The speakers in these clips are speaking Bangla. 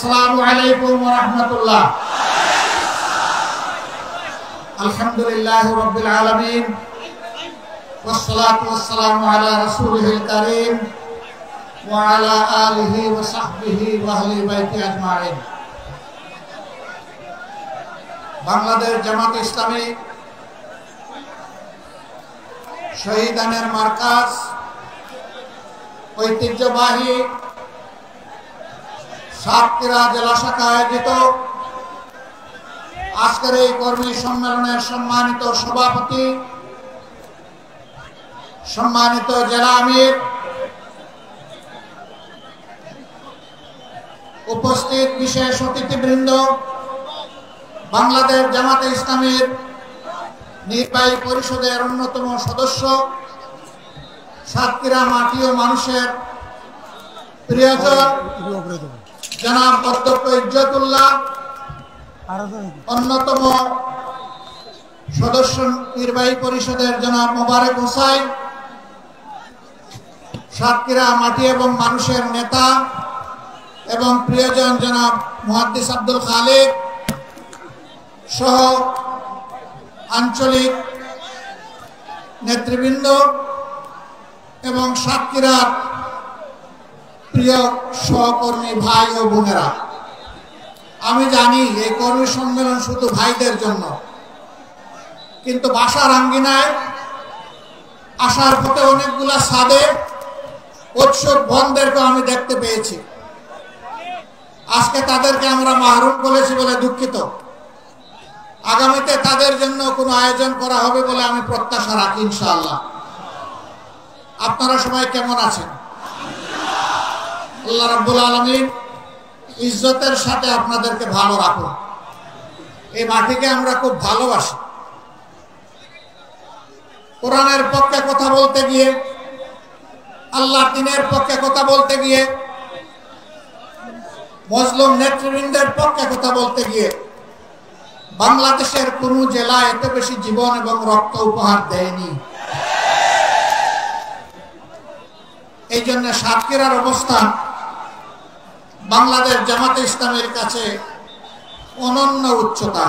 আসসালামু আলাইকুম ওয়া রাহমাতুল্লাহ। আলহামদুলিল্লাহি রাব্বিল আলামিন ওয়াসসালাতু ওয়াসসালামু আলা রাসূলিল কারীম ওয়া আলা আলিহি ওয়া সাহবিহি ওয়া আহলি বাইতি আজমাইন। বাংলাদেশ জামাত ইসলামী শহীদানের মার্কাজ ঐতিহ্যবাহী সাতক্ষীরা জেলা শাখা আয়োজিত আজকের এই কর্মী সম্মেলনের সম্মানিত সভাপতি, সম্মানিত জেলা আমির, উপস্থিত বিশেষ অতিথিবৃন্দ, বাংলাদেশ জামাতে ইসলামীর নির্বাহী পরিষদের অন্যতম সদস্য, সাতক্ষীরা মাটি ও মানুষের প্রিয়জন জনাব অধ্যক্ষ ইজ্জতুল্লাহ, অন্যতম সদস্য নির্বাহী পরিষদের জনাব মোবারক হোসাইন, সাতক্ষীরা মাটি এবং মানুষের নেতা এবং প্রিয়জন জনাব মুহাদ্দিস আব্দুল খালেক সহ আঞ্চলিক নেতৃবৃন্দ এবং সাতক্ষীরার প্রিয় সহকর্মী ভাই ও বোনেরা, আমি জানি এই কর্মী সম্মেলন শুধু ভাইদের জন্য, কিন্তু বাসার আঙ্গিনায় আসার পথে অনেকগুলা সাদে উৎসুক বোনদেরকে আমি দেখতে পেয়েছি। আজকে তাদেরকে আমরা মাহরুম বলেছি বলে দুঃখিত। আগামীতে তাদের জন্য কোনো আয়োজন করা হবে বলে আমি প্রত্যাশা রাখি ইনশাআল্লাহ। আপনারা সবাই কেমন আছেন? আল্লাহ রাব্বুল আলামিন ইজ্জতের সাথে আপনাদেরকে ভালো রাখুন। এই মাটিকে আমরা খুব ভালোবাসি। কোরআনের পক্ষে কথা বলতে গিয়ে, আল্লাহর দ্বীনের পক্ষে কথা বলতে গিয়ে, মুসলিম নেতৃবৃন্দের পক্ষে কথা বলতে গিয়ে বাংলাদেশের কোন জেলা এত বেশি জীবন এবং রক্ত উপহার দেয়নি। এই জন্য সাতক্ষীরার অবস্থান বাংলাদেশ জামাতে ইসলামের কাছে অনন্য উচ্চতা।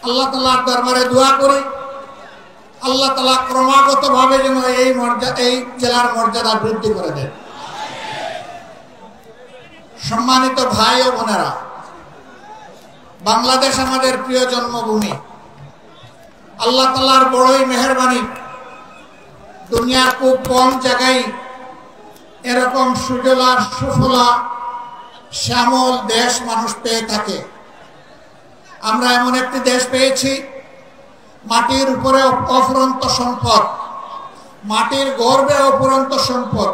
আল্লাহ তাআলার দরবারে দোয়া করি, আল্লাহ তাআলা ক্রমাগত ভাবে যেন এই জেলার মর্যাদা বৃদ্ধি করে দেন। সম্মানিত ভাই ও বোনেরা, বাংলাদেশ আমাদের প্রিয় জন্মভূমি। আল্লাহ তাআলার বড়ই মেহেরবানি, দুনিয়ার খুব কম জায়গায় এরকম সুজলা সুফলা শ্যামল দেশ মানুষ পেয়ে থাকে। আমরা এমন একটি দেশ পেয়েছি, মাটির উপরে অফুরন্ত সম্পদ, মাটির গর্ভে অফুরন্ত সম্পদ,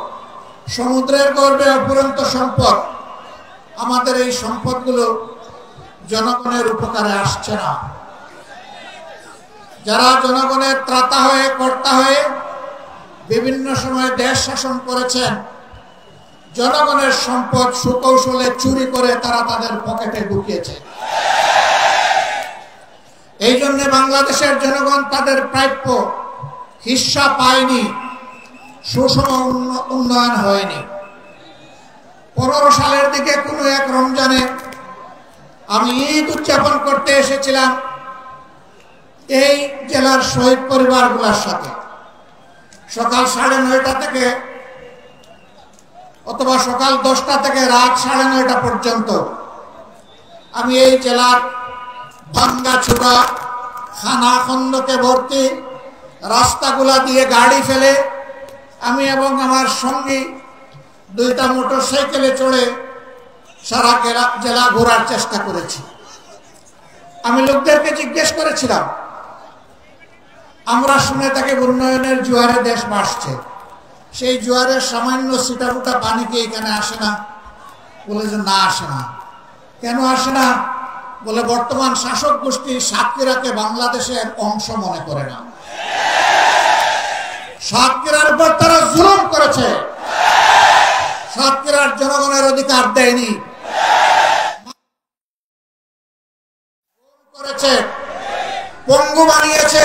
সমুদ্রের গর্ভে অফুরন্ত সম্পদ। আমাদের এই সম্পদগুলো জনগণের উপকারে আসছে না। যারা জনগণের ত্রাতা হয়ে কর্তা হয়ে বিভিন্ন সময় দেশ শাসন করেছেন, জনগণের সম্পদ সুকৌশলে চুরি করে তারা তাদের পকেটে ঢুকিয়েছে। এই জন্য বাংলাদেশের জনগণ তাদের প্রাপ্য হিস্সা পায়নি, সুষম উন্নয়ন হয়নি। 15 সালের দিকে কোনো এক রমজানে আমি ঈদ উদযাপন করতে এসেছিলাম এই জেলার শহীদ পরিবারগুলোর সাথে। সকাল 9:30 থেকে অথবা সকাল 10টা থেকে রাত 9:30 পর্যন্ত আমি এই জেলার ভাঙ্গা ছোড়া খানা খন্দকে ভর্তি রাস্তাগুলা দিয়ে গাড়ি ফেলে আমি এবং আমার সঙ্গী 2টা মোটরসাইকেলে চড়ে সারা জেলা ঘোরার চেষ্টা করেছি। আমি লোকদেরকে জিজ্ঞেস করেছিলাম, আমরা শুনে থাকি উন্নয়নের জোয়ারে দেশ ভাসছে, সেই জোয়ারের সামান্য ছিটাফোঁটা পানি কি এখানে আসে না? বলে যে না, আসে না। কেন আসে না? বলে বর্তমান শাসক গোষ্ঠী সাতক্ষীরাকে বাংলাদেশের অংশ মনে করে না। সাতক্ষীরার উপর তারা জুলুম করেছে, সাতক্ষীরার জনগণের অধিকার দেয়নি, করেছে, পঙ্গু বানিয়েছে,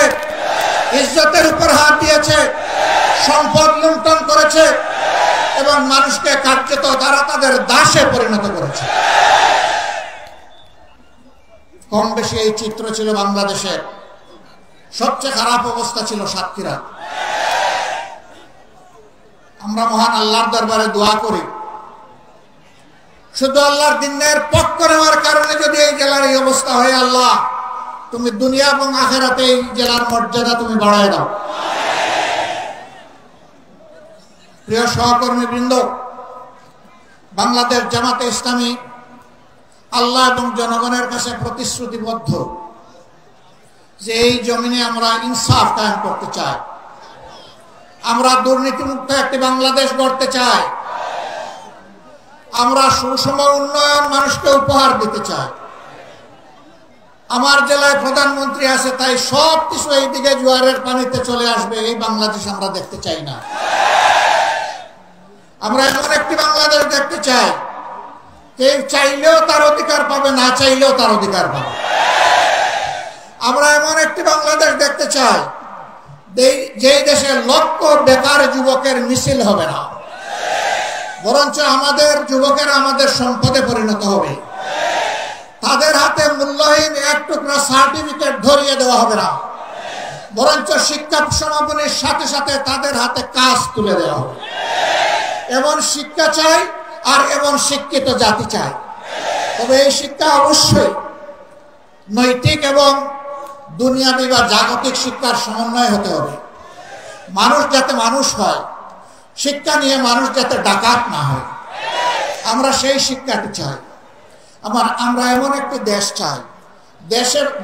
ইজ্জতের উপর হাত দিয়েছে, সম্পদ লুণ্ঠন করেছে। এবং মানুষকে কার্যত তারা তাদের দাসে পরিণত করেছে। কম বেশি এই চিত্র ছিল বাংলাদেশের। সবচেয়ে খারাপ অবস্থা ছিল সাতক্ষীরা। আমরা মহান আল্লাহর দরবারে দোয়া করি, শুধু আল্লাহর দ্বীনের পক্ষ নেওয়ার কারণে যদি এই জেলার এই অবস্থা হয়, আল্লাহ তুমি দুনিয়া এবং আখিরাতে এই জেলার মর্যাদা তুমি বাড়ায় দাও। প্রিয় সহকর্মী বৃন্দ, বাংলাদেশ জামাতে ইসলামী আল্লাহ এবং জনগণের কাছে প্রতিশ্রুতিবদ্ধ যে এই জমিনে আমরা ইনসাফ কায়েম করতে চাই, আমরা দুর্নীতিমুক্ত একটি বাংলাদেশ গড়তে চাই, আমরা সুষম উন্নয়ন মানুষকে উপহার দিতে চাই। আমার জেলায় প্রধানমন্ত্রী আছে, তাই সব কিছু এইদিকে জোয়ারের পানিতে চলে আসবে, এই বাংলাদেশ আমরা দেখতে চাই না। আমরা এমন একটি বাংলাদেশ দেখতে চাই, কেউ চাইলেও তার অধিকার পাবে, না চাইলেও তার অধিকার পাবে। আমরা এমন একটি বাংলাদেশ দেখতে চাই যে দেশে লক্ষ বেকার যুবকের মিছিল হবে না, বরঞ্চ আমাদের যুবকেরা আমাদের সম্পদে পরিণত হবে। তাদের হাতে মূল্যহীন এক টুকরা সার্টিফিকেট ধরিয়ে দেওয়া হবে না, বরঞ্চ শিক্ষা সমাপনীর সাথে সাথে তাদের হাতে কাজ তুলে দেওয়া হবে। এমন শিক্ষা চাই আর এমন শিক্ষিত জাতি চাই। তবে এই শিক্ষা অবশ্যই নৈতিক এবং দুনিয়াবি বা জাগতিক শিক্ষার সমন্বয় হতে হবে। মানুষ যাতে মানুষ হয়, শিক্ষা নিয়ে মানুষ যাতে ডাকাত না হয়, আমরা সেই শিক্ষাটি চাই। আমরা এমন একটি দেশ চাই,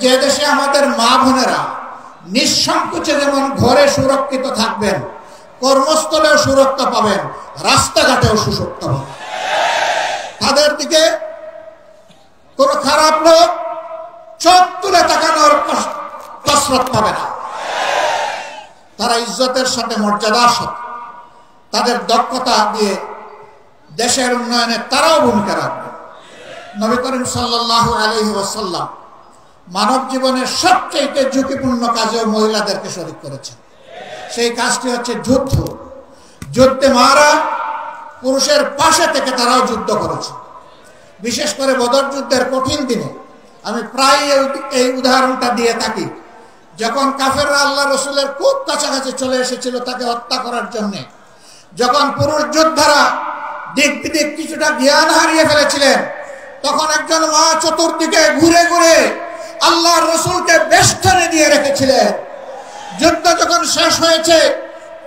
যে দেশে আমাদের মা বোনেরা নিঃসংকোচে যেমন ঘরে সুরক্ষিত থাকবেন, কর্মস্থলেও সুরক্ষা পাবেন, রাস্তাঘাটেও সুরক্ষা পাবেন। তাদের দিকে কোন খারাপ লোক চোখ তুলে তাকানোর কসরত পাবে না। তারা ইজ্জতের সাথে, মর্যাদার সাথে, তাদের দক্ষতা দিয়ে দেশের উন্নয়নে তারাও ভূমিকা রাখবে। নবী করিম সাল্লাল্লাহু আলাইহি ওয়াসাল্লাম মানব জীবনের সবচেয়ে ঝুঁকিপূর্ণ কাজেও মহিলাদেরকে শরীক করেছেন। সেই কাজটি হচ্ছে যুদ্ধ। যুদ্ধে মারা পুরুষের পাশে থেকে তারাও যুদ্ধ করেছে। বিশেষ করে বদর যুদ্ধের কঠিন দিনে আমি প্রায় এই উদাহরণটা দিয়ে থাকি। যখন কাফেররা আল্লাহ রসুলের খুব কাছাকাছি চলে এসেছিল তাকে হত্যা করার জন্য, যখন পুরুষ যোদ্ধারা দিক বিদিক কিছুটা জ্ঞান হারিয়ে ফেলেছিলেন, তখন একজন মা চতুর্দিকে ঘুরে ঘুরে আল্লাহর রসুলকে বেষ্টনে দিয়ে রেখেছিলেন। যুদ্ধ যখন শেষ হয়েছে,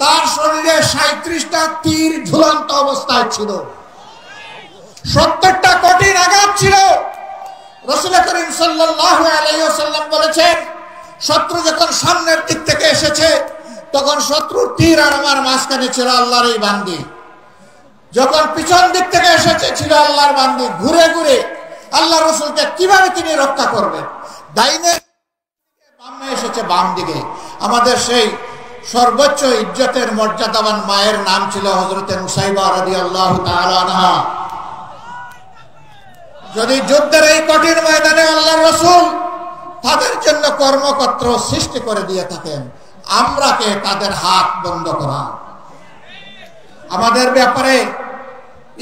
তার শরীরে 37টা তীর ঝুলন্ত অবস্থায় ছিল, 70টা কঠিন আঘাত ছিল। রাসূল করিম সাল্লাল্লাহু আলাইহি ওয়াসাল্লাম বলেছেন, শত্রু যখন সামনের দিক থেকে এসেছে, তখন শত্রুর তীর আর আমার মাঝখানে ছিল আল্লাহর এই বান্দি। যখন পিছন দিক থেকে এসেছে ছিল আল্লাহর বান্দি। ঘুরে ঘুরে আল্লাহ রসুলকে কিভাবে তিনি রক্ষা করবেন? ডাইনে বামে এসেছে বাম দিকে। আমাদের সেই সর্বোচ্চ ইজ্জতের মর্যাদাবান মায়ের নাম ছিল হযরতে নুসাইবা রাদিয়াল্লাহু তাআলা আনহা। যদি যুদ্ধের এই কঠিন ময়দানে আল্লাহর রাসূল তাদের জন্য কর্মক্ষেত্র সৃষ্টি করে দিয়ে থাকেন, আমরা কে তাদের হাত বন্ধ করা? আমাদের ব্যাপারে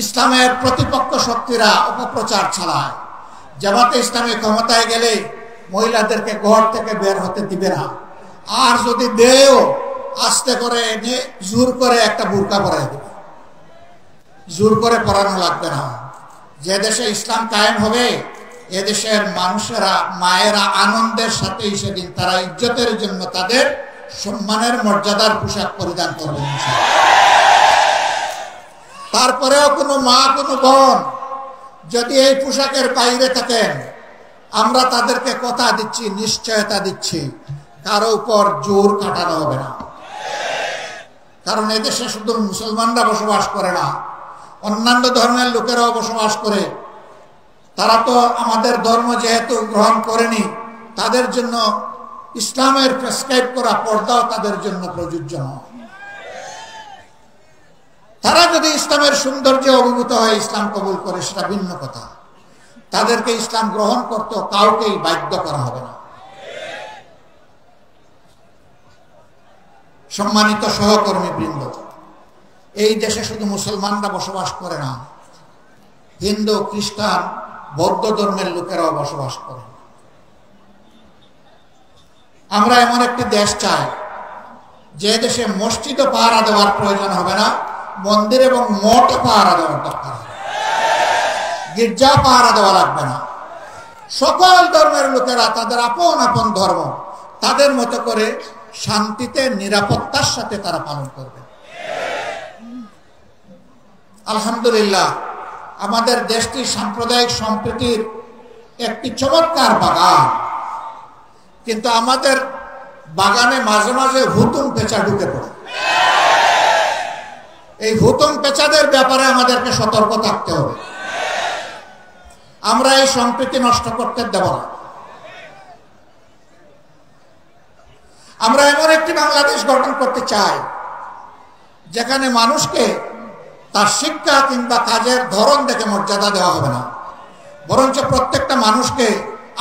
ইসলামের প্রতিপক্ষ শক্তিরা অপপ্রচার চালায়। জামাতে ইসলামী ক্ষমতায় গেলে মহিলাদেরকে ঘর থেকে বের হতে দিবে না, আর যদি দেও আস্তে করে এনে জোর করে একটা বুরকা পরাই দেবে। জোর করে পরানো লাগবে না। যে দেশে ইসলাম কায়েম হবে, এদেশের মানুষেরা, মায়েরা আনন্দের সাথে সেদিন তারা ইজ্জতের জন্য তাদের সম্মানের মর্যাদার পোশাক পরিধান করবে। তারপরেও কোনো মা, কোনো বোন যদি এই পোশাকের বাইরে থাকেন, আমরা তাদেরকে কথা দিচ্ছি, নিশ্চয়তা দিচ্ছি, কারো উপর জোর কাটানো হবে না। কারণ এদেশে শুধু মুসলমানরা বসবাস করে না, অন্যান্য ধর্মের লোকেরাও বসবাস করে। তারা তো আমাদের ধর্ম যেহেতু গ্রহণ করেনি, তাদের জন্য ইসলামের প্রেসক্রাইব করা পর্দাও তাদের জন্য প্রযোজ্য নয়। তারা যদি ইসলামের সৌন্দর্যে অভিভূত হয়ে ইসলাম কবুল করে, সেটা ভিন্ন কথা। তাদেরকে ইসলাম গ্রহণ করতে কাউকেই বাধ্য করা হবে না। সম্মানিত সহকর্মী বৃন্দ, এই দেশে শুধু মুসলমানরা বসবাস করে না, হিন্দু, খ্রিস্টান, বৌদ্ধ ধর্মের লোকেরাও বসবাস করে। আমরা এমন একটি দেশ চাই যে দেশে মসজিদও পাহারা দেওয়ার প্রয়োজন হবে না, মন্দির এবং মঠ পাহারা দেওয়ার দরকার হবে, গির্জা পাহারা দেওয়া লাগবে না। সকল ধর্মের লোকেরা তাদের আপন আপন ধর্ম তাদের মতো করে শান্তিতে নিরাপত্তার সাথে তারা পালন করবে। আলহামদুলিল্লাহ, আমাদের দেশটি সাম্প্রদায়িক সম্প্রীতির একটি চমৎকার বাগান, কিন্তু আমাদের বাগানে মাঝে মাঝে হুতুম পেঁচা ঢুকে পড়ে। এই হুতুম পেঁচাদের ব্যাপারে আমাদেরকে সতর্ক থাকতে হবে। আমরা এই সম্প্রীতি নষ্ট করতে দেব না। আমরা এমন একটি বাংলাদেশ গঠন করতে চাই যেখানে মানুষকে তার শিক্ষা কিংবা কাজের ধরন দেখে মর্যাদা দেওয়া হবে না, বরঞ্চ প্রত্যেকটা মানুষকে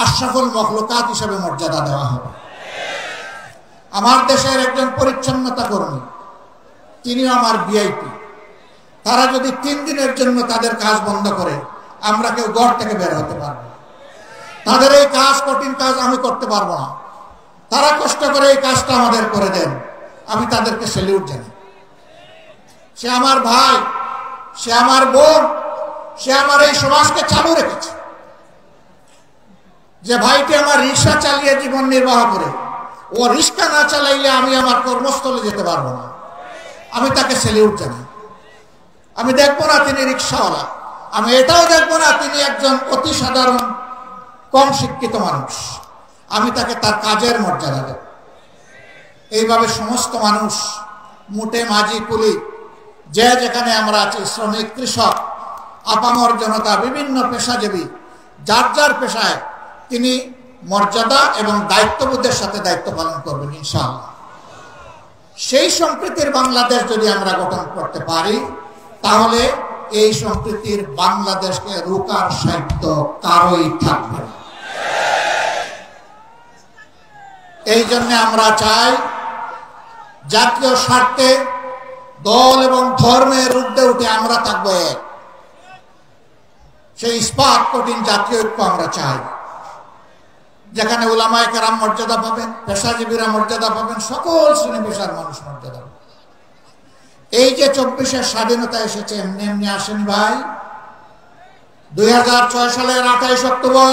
আশরাফুল মখলুকাত হিসেবে মর্যাদা দেওয়া হবে। আমার দেশের একজন পরিচ্ছন্নতা কর্মী, তিনিও আমার ভিআইপি। তারা যদি 3 দিনের জন্য তাদের কাজ বন্ধ করে, আমরা কেউ ঘর থেকে বের হতে পারবো। তাদের এই কাজ, কঠিন কাজ আমি করতে পারবো না। তারা কষ্ট করে এই কাজটা আমাদের করে দেন, আমি তাদেরকে স্যালিউট জানাই। সে আমার ভাই, সে আমার বোন, সে আমার এই সমাজকে চালু রেখেছে। যে ভাইটি আমার রিক্সা চালিয়ে জীবন নির্বাহ করে, ও রিক্সা না চালাইলে আমি আমার কর্মস্থলে যেতে পারবো না, আমি তাকে স্যালিউট জানাই। আমি দেখবো না তিনি রিক্সাওয়ালা, আমি এটাও দেখবো না তিনি একজন অতি সাধারণ কম শিক্ষিত মানুষ, আমি তাকে তার কাজের মর্যাদা দেব। এইভাবে সমস্ত মানুষ, মুটে মাঝি কুলি, যে যেখানে আমরা আছি, শ্রমিক, কৃষক, আপামর জনতা, বিভিন্ন পেশাজীবী, যার যার পেশায় তিনি মর্যাদা এবং দায়িত্ববোধের সাথে দায়িত্ব পালন করবেন ইনশাআল্লাহ। সেই সম্প্রীতির বাংলাদেশ যদি আমরা গঠন করতে পারি, তাহলে এই সম্প্রীতির বাংলাদেশকে রোকার সাধ্য কারোই থাকবে না। এই জন্য আমরা চাই জাতীয় স্বার্থে দল এবং ধর্মের ঊর্ধ্বে উঠে আমরা থাকবো এক। সেই ইস্পাত কঠিন জাতীয় ঐক্য আমরা চাই, যেখানে উলামায়ে কেরাম মর্যাদা পাবেন, পেশাজীবীরা মর্যাদা পাবেন, সকল শ্রেণী পেশার মানুষ মর্যাদা পাবেন। এই যে 24-এর স্বাধীনতা এসেছে এমনি এমনি আসেনি ভাই। 2006 সালের 28 অক্টোবর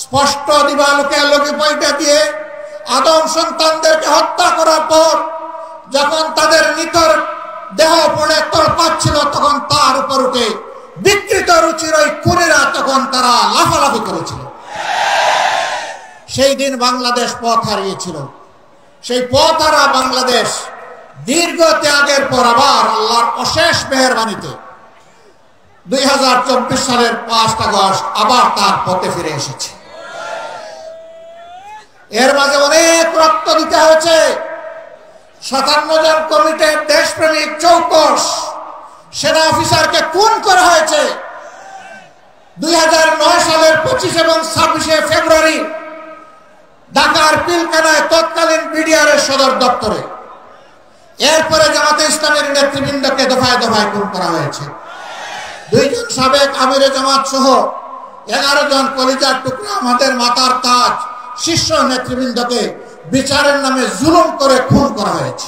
স্পষ্ট দিবালোকে আলোকে পয়টা দিয়ে আদম সন্তানদেরকে হত্যা করার পর যখন তাদের নিথর দেহ পড়ে তড়পাচ্ছিল, তখন তার উপর উঠে বিকৃত রুচির ওই খুনিরা তখন তারা লাফালাফি করেছিল। সেই দিন বাংলাদেশ পথ হারিয়েছিল। সেই পথ হারা বাংলাদেশ দীর্ঘ ত্যাগের পর আবার আল্লাহর অশেষ মেহেরবানিতে 2024 সালের 5 আগস্ট আবার তার পথে ফিরে এসেছে। এর মাঝে অনেক রক্ত দিতে হয়েছে। 57 জন কমিটির দেশপ্রেমিক চৌকস সেনা অফিসারকে খুন করা হয়েছে 2009 সালের 25 এবং 26 ফেব্রুয়ারি ঢাকার পিলখানায় তৎকালীন বিডিআরের সদর দপ্তরে। এরপরে জামাতে ইসলামের নেতৃবৃন্দকে দফায় দফায় খুন করা হয়েছে। 2 জন সাবেক আমিরে জামাত সহ 11 জন কলিজার টুকরা আমাদের মাথার তাজ শীর্ষ নেতৃবৃন্দকে বিচারের নামে জুলুম করে খুন করা হয়েছে।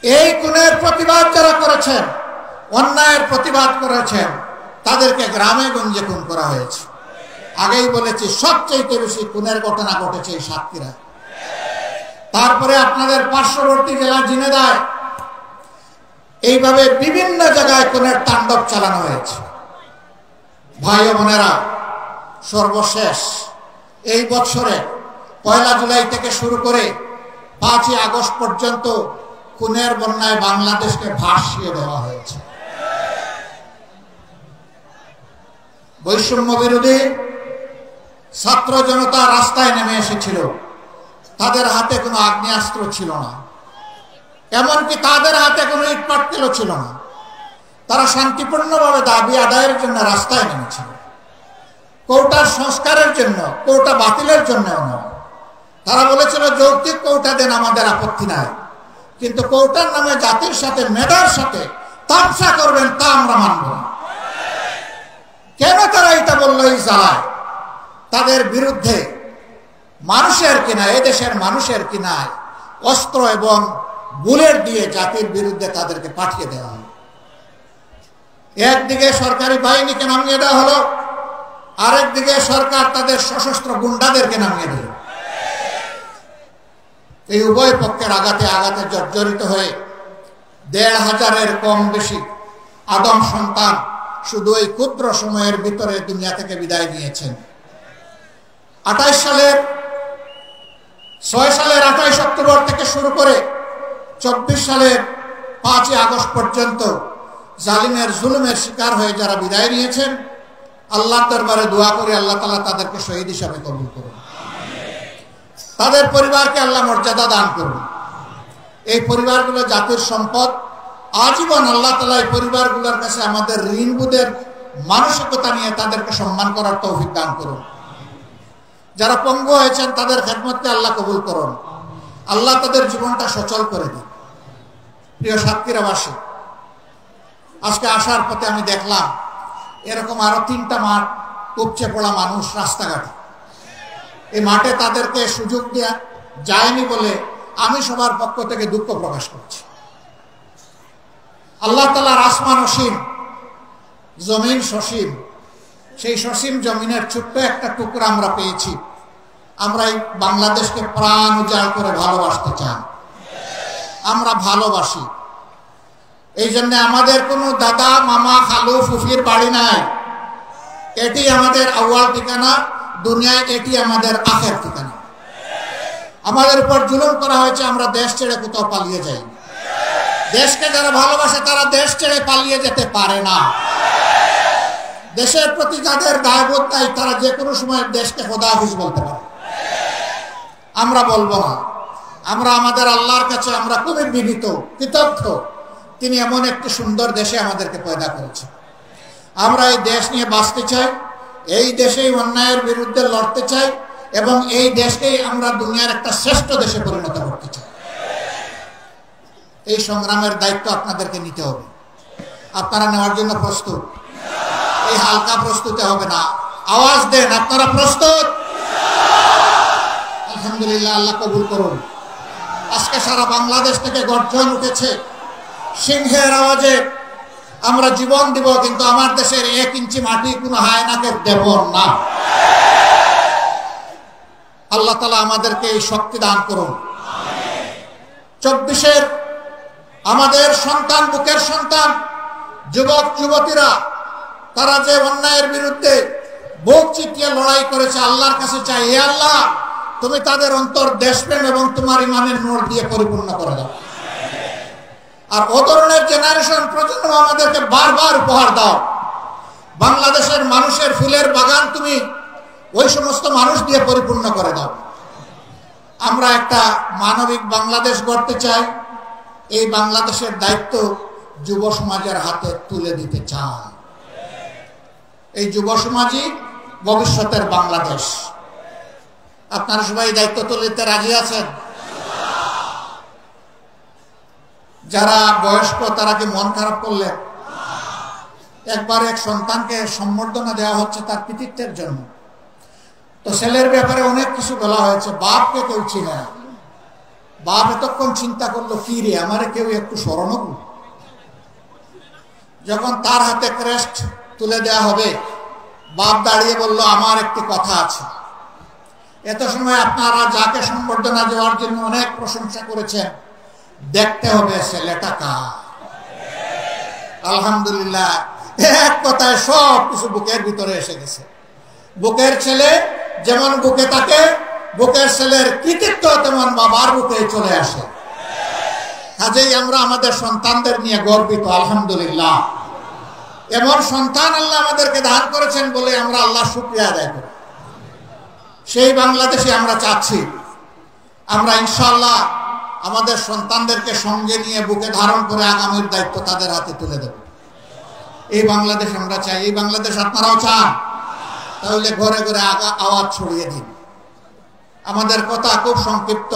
এই খুনের প্রতিবাদ যারা করেছেন, অন্যায়ের প্রতিবাদ করেছেন, তাদেরকে গ্রামে গঞ্জে খুন করা হয়েছে। আগেই বলেছি, সবচেয়ে বেশি খুনের ঘটনা ঘটেছে এই সাতক্ষীরায়। তারপরে আপনাদের পার্শ্ববর্তী জেলা ঝিনাইদহে এইভাবে বিভিন্ন জায়গায় খুনের তাণ্ডব চালানো হয়েছে। ভাই ও বোনেরা, সর্বশেষ এই বছরে 1 জুলাই থেকে শুরু করে 5 আগস্ট পর্যন্ত খুনের বন্যায় বাংলাদেশকে ভাসিয়ে দেওয়া হয়েছে। বৈষম্য বিরোধী ছাত্র জনতা রাস্তায় নেমে এসেছিল। তাদের হাতে কোনো আগ্নেয়াস্ত্র ছিল না, এমনকি তাদের হাতে কোনো ইট পাটকেলও ছিল না। তারা শান্তিপূর্ণভাবে দাবি আদায়ের জন্য রাস্তায় নেমেছিল। কোটা সংস্কারের জন্য, কোটা বাতিলের জন্য নয়। তারা বলেছিল যৌক্তিক কোটা দেন, আমাদের আপত্তি নাই, কিন্তু কৌটার নামে জাতির সাথে মেধার সাথে তামসা করবেন, তা আমরা মানব না। কেন তারা এটা বললো? এই জ্বালায় তাদের বিরুদ্ধে মানুষের কিনায়, এদেশের মানুষের কিনায় অস্ত্র এবং বুলেট দিয়ে জাতির বিরুদ্ধে তাদেরকে পাঠিয়ে দেওয়া হলো। একদিকে সরকারি বাহিনীকে নামিয়ে দেওয়া হলো, আরেকদিকে সরকার তাদের সশস্ত্র গুন্ডাদেরকে নামিয়ে দিল। এই উভয় পক্ষের আঘাতে আঘাতে জর্জরিত হয়ে ১৫০০-এর কম বেশি আদম সন্তান শুধু এই ক্ষুদ্র সময়ের ভিতরে দুনিয়া থেকে বিদায় নিয়েছেন। ৬ সালের ২৮ অক্টোবর থেকে শুরু করে ২৪ সালের ৫ই আগস্ট পর্যন্ত জালিমের জুলুমের শিকার হয়ে যারা বিদায় নিয়েছেন, আল্লাহর দরবারে দোয়া করি আল্লাহ তাআলা তাদেরকে শহীদ হিসাবে কবুল করুন, তাদের পরিবারকে আল্লাহ মর্যাদা দান করুন। এই পরিবারগুলো জাতির সম্পদ। আজীবন আল্লাহ তাআলা এই পরিবারগুলোর কাছে আমাদের ঋণবোধের মানসিকতা নিয়ে তাদেরকে সম্মান করার তৌফিক দান করুন। যারা পঙ্গু হয়েছেন তাদের খেদমতকে আল্লাহ কবুল করুন, আল্লাহ তাদের জীবনটা সচল করে দিন। প্রিয় সাতক্ষীরাবাসী, আজকে আসার পথে আমি দেখলাম এরকম আরো ৩টা মাঠ উপচে পড়া মানুষ রাস্তাঘাটে। এই মাঠে তাদেরকে সুযোগ দেয়া যায়নি বলে আমি সবার পক্ষ থেকে দুঃখ প্রকাশ করছি। আল্লাহ তাআলার আসমান অসীম, জমিন সসীম। সেই সসীম জমিনের ছোট্ট একটা টুকরা আমরা পেয়েছি। আমরা এই বাংলাদেশকে প্রাণ উজাড় করে ভালোবাসতে চাই, আমরা ভালোবাসি। এই জন্য আমাদের কোনো দাদা মামা খালু ফুফির বাড়ি নাই। এটি আমাদের আউয়াল ঠিকানা, দুনিয়ায় এটি আমাদের আখের ঠিকানা। আমাদের উপর জুলুম করা হয়েছে, আমরা দেশ ছেড়ে কোথাও পালিয়ে যাই। দেশকে যারা ভালোবাসে তারা দেশ ছেড়ে পালিয়ে যেতে পারে না। দেশের প্রতি যাদের দায়বোধ নাই তারা যে কোনো সময় দেশকে খোদা হাফিজ বলতে পারে। আমরা বলবো না। আমরা আমাদের আল্লাহর কাছে আমরা খুবই বিনীত, কৃতজ্ঞ। তিনি এমন একটি সুন্দর দেশে আমাদেরকে পয়দা করেছেন। আমরা এই দেশ নিয়ে বাঁচতে চাই, এই দেশেই অন্যায়ের বিরুদ্ধে লড়তে চাই এবং এই দেশকেই আমরা দুনিয়ার একটা শ্রেষ্ঠ দেশে পরিণত করতে চাই। এই সংগ্রামের দায়িত্ব আপনাদেরকে নিতে হবে। আপনারা নেওয়ার জন্য প্রস্তুত? এই হালকা প্রস্তুতি হবে না। আওয়াজ দেন, আপনারা প্রস্তুত? আলহামদুলিল্লাহ, আল্লাহ কবুল করুন। আজকে সারা বাংলাদেশ থেকে গর্জন উঠেছে সিংহের আওয়াজে। আমরা জীবন দিব, কিন্তু আমার দেশের 1 ইঞ্চি মাটি কোনো হায়নাকে দেব না। আল্লাহ তাআলা আমাদেরকে এই শক্তি দান করুন। 24-এর আমাদের সন্তান, বুকের সন্তান, যুবক যুবতীরা, তারা যে অন্যায়ের বিরুদ্ধে বুক চিতিয়ে লড়াই করেছে, আল্লাহর কাছে চাই, হে আল্লাহ তুমি তাদের অন্তর দেশপ্রেম এবং তোমার ইমানের নূর দিয়ে পরিপূর্ণ করে দাও। আর ও ধরনের জেনারেশন প্রজন্ম আমাদেরকে বারবার উপহার দাও। বাংলাদেশের মানুষের ফুলের বাগান তুমি ওই সমস্ত মানুষ দিয়ে পরিপূর্ণ করে দাও। আমরা একটা মানবিক বাংলাদেশ গড়তে চাই। এই বাংলাদেশের দায়িত্ব যুব সমাজের হাতে তুলে দিতে চাই। এই যুব সমাজই ভবিষ্যতের বাংলাদেশ। আপনারা সবাই দায়িত্ব তুলে দিতে রাজি আছেন? যারা বয়স্ক তারা কি মন খারাপ করলেন? একবার এক সন্তানকে সম্বর্ধনা দেওয়া হচ্ছে তার কৃতিত্বের জন্য। তো ছেলের ব্যাপারে অনেক কিছু বলা হয়েছে। বাপকে কেউ চিনে না। বাপ এতক্ষণ চিন্তা করলো, কি রে আমারে কেউ একটু স্মরণ করুন। যখন তার হাতে ক্রেস্ট তুলে দেওয়া হবে, বাপ দাঁড়িয়ে বলল, আমার একটি কথা আছে। এত সময় আপনারা যাকে সম্বর্ধনা দেওয়ার জন্য অনেক প্রশংসা করেছেন, দেখতে হবে ছেলেটা কার। আলহামদুলিল্লাহ, এক কথায় সব কিছু বুকের ভিতরে এসে গেছে। বুকের ছেলে যেমন বুকে থাকে, বুকের ছেলের কৃতিত্ব তেমন বাবার বুকে চলে আসে। কাজেই আমরা আমাদের সন্তানদের নিয়ে গর্বিত। আলহামদুলিল্লাহ, এমন সন্তান আল্লাহ আমাদেরকে দান করেছেন বলে আমরা আল্লাহ শুকরিয়া আদায় করি। সেই বাংলাদেশে আমরা চাচ্ছি। আমরা ইনশাআল্লাহ আমাদের সন্তানদেরকে সঙ্গে নিয়ে বুকে ধারণ করে আগামীর দায়িত্ব তাদের হাতে তুলে দেব। এই বাংলাদেশ আমরা চাই। এই বাংলাদেশ আপনারাও চান? তাহলে ঘরে ঘরে আওয়াজ ছড়িয়ে দিন। আমাদের কথা খুব সংক্ষিপ্ত।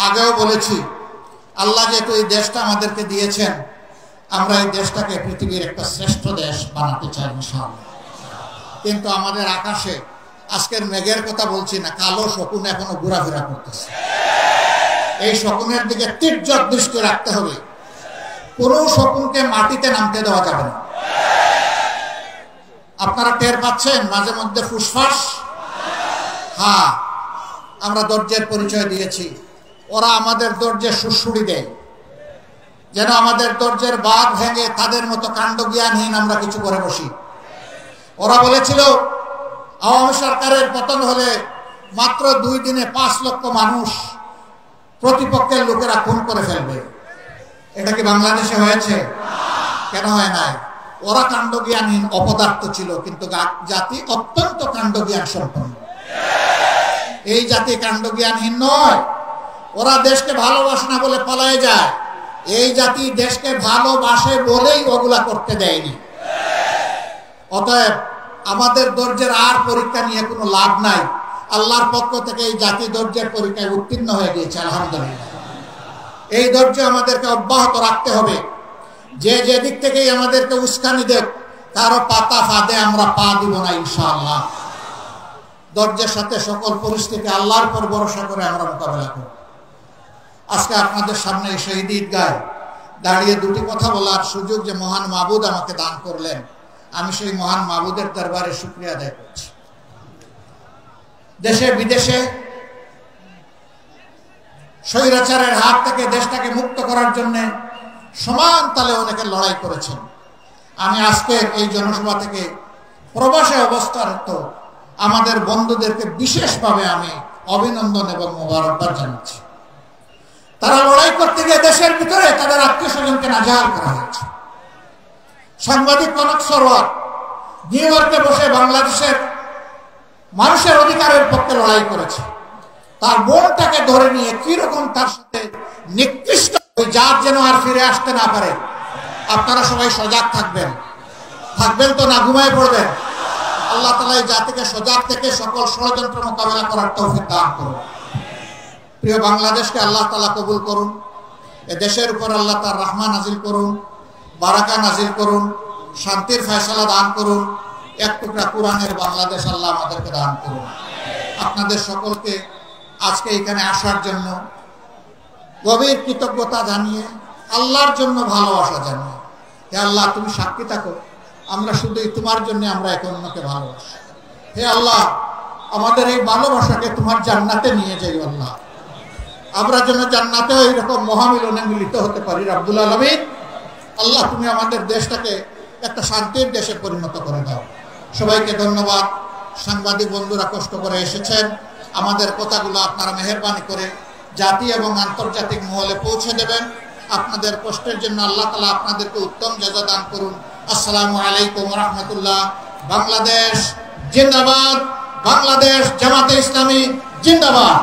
আগেও বলেছি, আল্লাহ যেহেতু এই দেশটা আমাদেরকে দিয়েছেন, আমরা এই দেশটাকে পৃথিবীর একটা শ্রেষ্ঠ দেশ বানাতে চাই ইনশাআল্লাহ। কিন্তু আমাদের আকাশে আজকের মেঘের কথা বলছি না, কালো শকুন এখনো ঘোরাফেরা করতেছে। এই শকুনের দিকে তীর্যক দৃষ্টি রাখতে হবে। কোনো শকুনকে মাটিতে নামতে দেওয়া যাবে না। আপনারা টের পাচ্ছেন মাঝে মধ্যে ফুসফাস। হ্যাঁ, আমরা ধৈর্যের পরিচয় দিয়েছি, ওরা আমাদের ধৈর্যের সুড়সুড়ি দেয়, যেন আমাদের ধৈর্যের বাঁধ ভেঙে তাদের মতো কাণ্ডজ্ঞানহীন আমরা কিছু করে বসি। ওরা বলেছিল আওয়ামী সরকারের পতন হলে মাত্র 2 দিনে 5 লক্ষ মানুষ প্রতিপক্ষের লোকেরা খুন করে ফেলবে। এটা কি বাংলাদেশে হয়েছে? কেন হয় নাই? ওরা কাণ্ডজ্ঞানহীন অপদার্থ ছিল, কিন্তু জাতি অত্যন্ত কাণ্ডজ্ঞান সম্পন্ন। এই জাতি কাণ্ডজ্ঞানহীন নয়। ওরা দেশকে ভালোবাসে না বলে পলায় যায়, এই জাতি দেশকে ভালোবাসে বলেই ওগুলা করতে দেয়নি। অতএব আমাদের ধৈর্যের আর পরীক্ষা নিয়ে কোনো লাভ নাই। আল্লাহর পক্ষ থেকে এই জাতি ধৈর্যের পরীক্ষায় উত্তীর্ণ হয়ে গিয়েছে আলহামদুলিল্লাহ। এই ধৈর্য আমাদেরকে অব্যাহত রাখতে হবে। যে দিক থেকেই আমাদেরকে উস্কানি দেব, কারো পাতা ফাঁদে আমরা পা দিব না ইনশাআল্লাহ। ধৈর্যের সাথে সকল পরিস্থিতি আল্লাহর উপর ভরসা করে আমরা মোকাবেলা করব। আজকে আপনাদের সামনে শহীদ ঈদগায় দাঁড়িয়ে 2টি কথা বলার সুযোগ যে মহান মাবুদ আমাকে দান করলেন, আমি সেই মহান মাবুদের দরবারে শুকরিয়া আদায় করছি। দেশে বিদেশে স্বৈরাচারের হাত থেকে দেশটাকে মুক্ত করার জন্য সমান তালে অনেকে লড়াই করেছেন। আমি আজকের এই জনসভা থেকে প্রবাসে অবস্থারত আমাদের বন্ধুদেরকে বিশেষভাবে আমি অভিনন্দন এবং মোবারকবাদ জানাচ্ছি। তারা লড়াই করতে গিয়ে দেশের ভিতরে তাদের আত্মীয় স্বজনকে নাজেহাল করা হয়েছে। সাংবাদিক কনক সরোয়ার নিউ ইয়র্কে বসে বাংলাদেশের মানুষের অধিকারের পক্ষে লড়াই করেছে। তার বোনটাকে ধরে নিয়ে কিরকম তার সাথে নিকৃষ্ট, ওই জাত যেন আর ফিরে আসতে না পারে। আপনারা সবাই সজাগ থাকবেন তো না ঘুমায় পড়বেন? আল্লাহ তাআলা এই জাতিকে সজাগ থেকে সকল ষড়যন্ত্র মোকাবেলা করার তৌফিক দান করুন। প্রিয় বাংলাদেশকে আল্লাহ তাআলা কবুল করুন। এ দেশের উপর আল্লাহ তার রহমত নাজিল করুন, বারাকা নাজিল করুন, শান্তির ফয়সালা দান করুন। এক টুকরা কোরআনের বাংলাদেশ আল্লাহ আমাদেরকে দান করুন। আপনাদের সকলকে আজকে এখানে আসার জন্য গভীর কৃতজ্ঞতা জানিয়ে, আল্লাহর জন্য ভালোবাসা জানিয়ে, হে আল্লাহ তুমি সাক্ষী থাকো, আমরা শুধুই তোমার জন্য আমরা একে অন্যকে ভালোবাসি। হে আল্লাহ আমাদের এই ভালোবাসাকে তোমার জান্নাতে নিয়ে যাই আল্লাহ। আমরা যেন জান্নাতেও এইরকম মহামিলনে মিলিত হতে পারি রাব্বুল আলামিন। আল্লাহ তুমি আমাদের দেশটাকে একটা শান্তির দেশে পরিণত করে দাও। সবাইকে ধন্যবাদ। সাংবাদিক বন্ধুরা কষ্ট করে এসেছেন, আমাদের কথাগুলো আপনারা মেহেরবানি করে জাতি এবং আন্তর্জাতিক মহলে পৌঁছে দেবেন। আপনাদের কষ্টের জন্য আল্লাহ তাআলা আপনাদেরকে উত্তম জাযা দান করুন। আসসালামু আলাইকুম ওয়া রাহমাতুল্লাহ। বাংলাদেশ জিন্দাবাদ, বাংলাদেশ জামাতে ইসলামী জিন্দাবাদ।